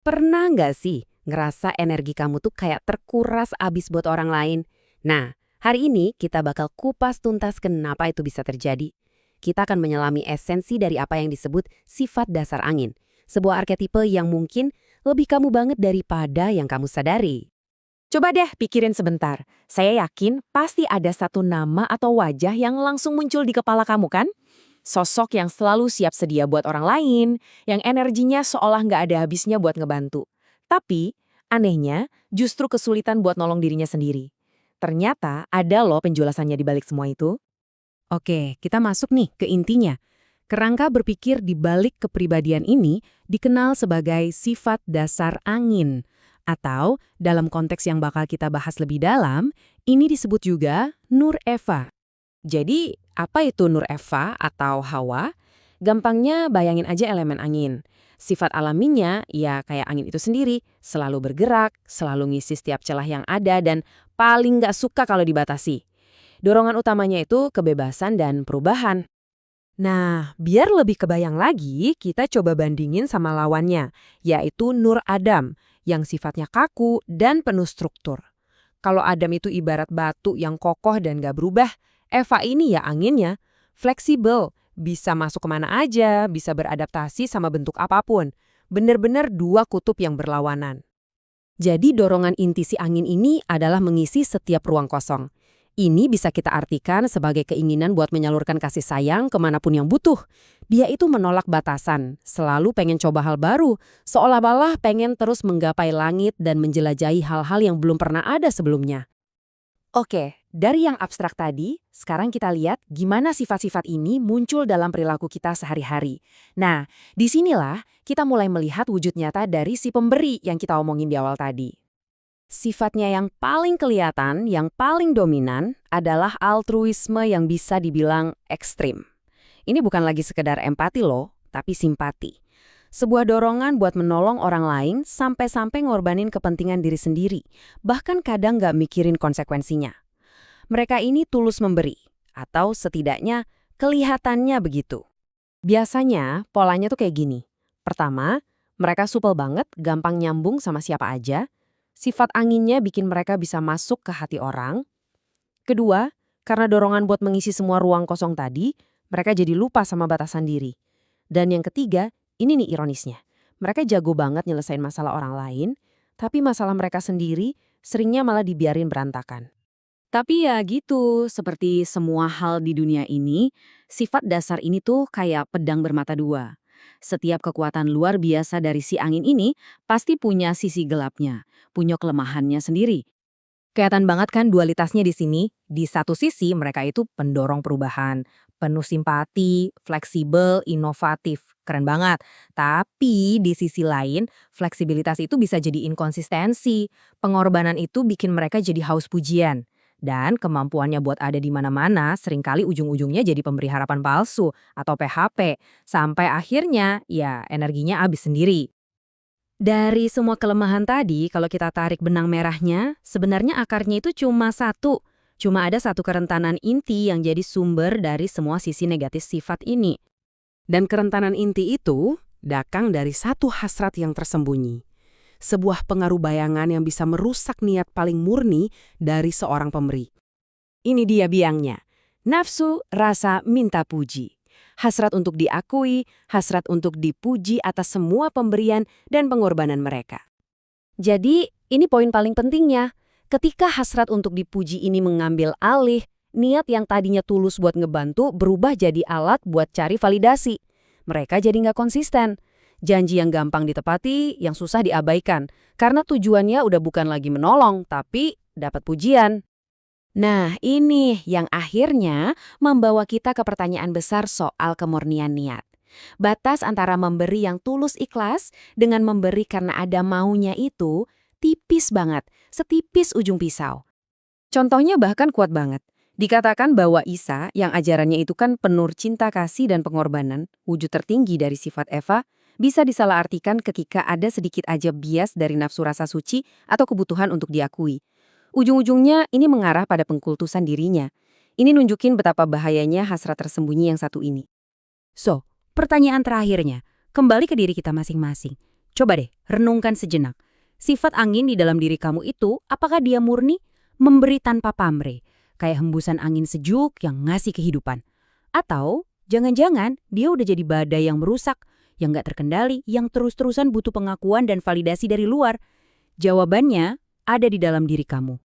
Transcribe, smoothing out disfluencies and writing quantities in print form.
Pernah nggak sih ngerasa energi kamu tuh kayak terkuras abis buat orang lain? Nah, hari ini kita bakal kupas tuntas kenapa itu bisa terjadi. Kita akan menyelami esensi dari apa yang disebut sifat dasar angin. Sebuah arketipe yang mungkin lebih kamu banget daripada yang kamu sadari. Coba deh pikirin sebentar. Saya yakin pasti ada satu nama atau wajah yang langsung muncul di kepala kamu kan? Sosok yang selalu siap sedia buat orang lain, yang energinya seolah nggak ada habisnya buat ngebantu. Tapi, anehnya, justru kesulitan buat nolong dirinya sendiri. Ternyata ada loh penjelasannya di balik semua itu. Oke, kita masuk nih ke intinya. Kerangka berpikir di balik kepribadian ini dikenal sebagai sifat dasar angin. Atau, dalam konteks yang bakal kita bahas lebih dalam, ini disebut juga Nur Eva. Jadi, apa itu Nur Eva atau Hawa? Gampangnya bayangin aja elemen angin. Sifat alaminya, ya kayak angin itu sendiri, selalu bergerak, selalu ngisi setiap celah yang ada, dan paling nggak suka kalau dibatasi. Dorongan utamanya itu kebebasan dan perubahan. Nah, biar lebih kebayang lagi, kita coba bandingin sama lawannya, yaitu Nur Adam, yang sifatnya kaku dan penuh struktur. Kalau Adam itu ibarat batu yang kokoh dan gak berubah, Eva ini ya anginnya, fleksibel, bisa masuk kemana aja, bisa beradaptasi sama bentuk apapun. Bener-bener dua kutub yang berlawanan. Jadi dorongan inti si angin ini adalah mengisi setiap ruang kosong. Ini bisa kita artikan sebagai keinginan buat menyalurkan kasih sayang kemanapun yang butuh. Dia itu menolak batasan, selalu pengen coba hal baru, seolah-olah pengen terus menggapai langit dan menjelajahi hal-hal yang belum pernah ada sebelumnya. Oke, dari yang abstrak tadi, sekarang kita lihat gimana sifat-sifat ini muncul dalam perilaku kita sehari-hari. Nah, disinilah kita mulai melihat wujud nyata dari si pemberi yang kita omongin di awal tadi. Sifatnya yang paling kelihatan, yang paling dominan adalah altruisme yang bisa dibilang ekstrim. Ini bukan lagi sekedar empati loh, tapi simpati. Sebuah dorongan buat menolong orang lain sampai-sampai ngorbanin kepentingan diri sendiri, bahkan kadang nggak mikirin konsekuensinya. Mereka ini tulus memberi, atau setidaknya kelihatannya begitu. Biasanya polanya tuh kayak gini. Pertama, mereka supel banget, gampang nyambung sama siapa aja. Sifat anginnya bikin mereka bisa masuk ke hati orang. Kedua, karena dorongan buat mengisi semua ruang kosong tadi, mereka jadi lupa sama batasan diri. Dan yang ketiga, ini nih ironisnya. Mereka jago banget nyelesain masalah orang lain, tapi masalah mereka sendiri seringnya malah dibiarin berantakan. Tapi ya gitu, seperti semua hal di dunia ini, sifat dasar ini tuh kayak pedang bermata dua. Setiap kekuatan luar biasa dari si angin ini pasti punya sisi gelapnya, punya kelemahannya sendiri. Kelihatan banget kan dualitasnya di sini. Di satu sisi mereka itu pendorong perubahan, penuh simpati, fleksibel, inovatif. Keren banget. Tapi di sisi lain, fleksibilitas itu bisa jadi inkonsistensi. Pengorbanan itu bikin mereka jadi haus pujian. Dan kemampuannya buat ada di mana-mana seringkali ujung-ujungnya jadi pemberi harapan palsu atau PHP. Sampai akhirnya ya energinya habis sendiri. Dari semua kelemahan tadi, kalau kita tarik benang merahnya, sebenarnya akarnya itu cuma satu. Cuma ada satu kerentanan inti yang jadi sumber dari semua sisi negatif sifat ini. Dan kerentanan inti itu datang dari satu hasrat yang tersembunyi. Sebuah pengaruh bayangan yang bisa merusak niat paling murni dari seorang pemberi. Ini dia biangnya. Nafsu, rasa, minta puji. Hasrat untuk diakui, hasrat untuk dipuji atas semua pemberian dan pengorbanan mereka. Jadi, ini poin paling pentingnya. Ketika hasrat untuk dipuji ini mengambil alih, niat yang tadinya tulus buat ngebantu berubah jadi alat buat cari validasi. Mereka jadi nggak konsisten. Janji yang gampang ditepati, yang susah diabaikan. Karena tujuannya udah bukan lagi menolong, tapi dapat pujian. Nah, ini yang akhirnya membawa kita ke pertanyaan besar soal kemurnian niat. Batas antara memberi yang tulus ikhlas dengan memberi karena ada maunya itu tipis banget, setipis ujung pisau. Contohnya bahkan kuat banget. Dikatakan bahwa Isa yang ajarannya itu kan penuh cinta kasih dan pengorbanan, wujud tertinggi dari sifat Eva, bisa disalahartikan ketika ada sedikit aja bias dari nafsu rasa suci atau kebutuhan untuk diakui. Ujung-ujungnya ini mengarah pada pengkultusan dirinya. Ini nunjukin betapa bahayanya hasrat tersembunyi yang satu ini. So, pertanyaan terakhirnya, kembali ke diri kita masing-masing. Coba deh, renungkan sejenak. Sifat angin di dalam diri kamu itu, apakah dia murni, memberi tanpa pamrih, kayak hembusan angin sejuk yang ngasih kehidupan? Atau jangan-jangan dia udah jadi badai yang merusak, yang nggak terkendali, yang terus-terusan butuh pengakuan dan validasi dari luar? Jawabannya ada di dalam diri kamu.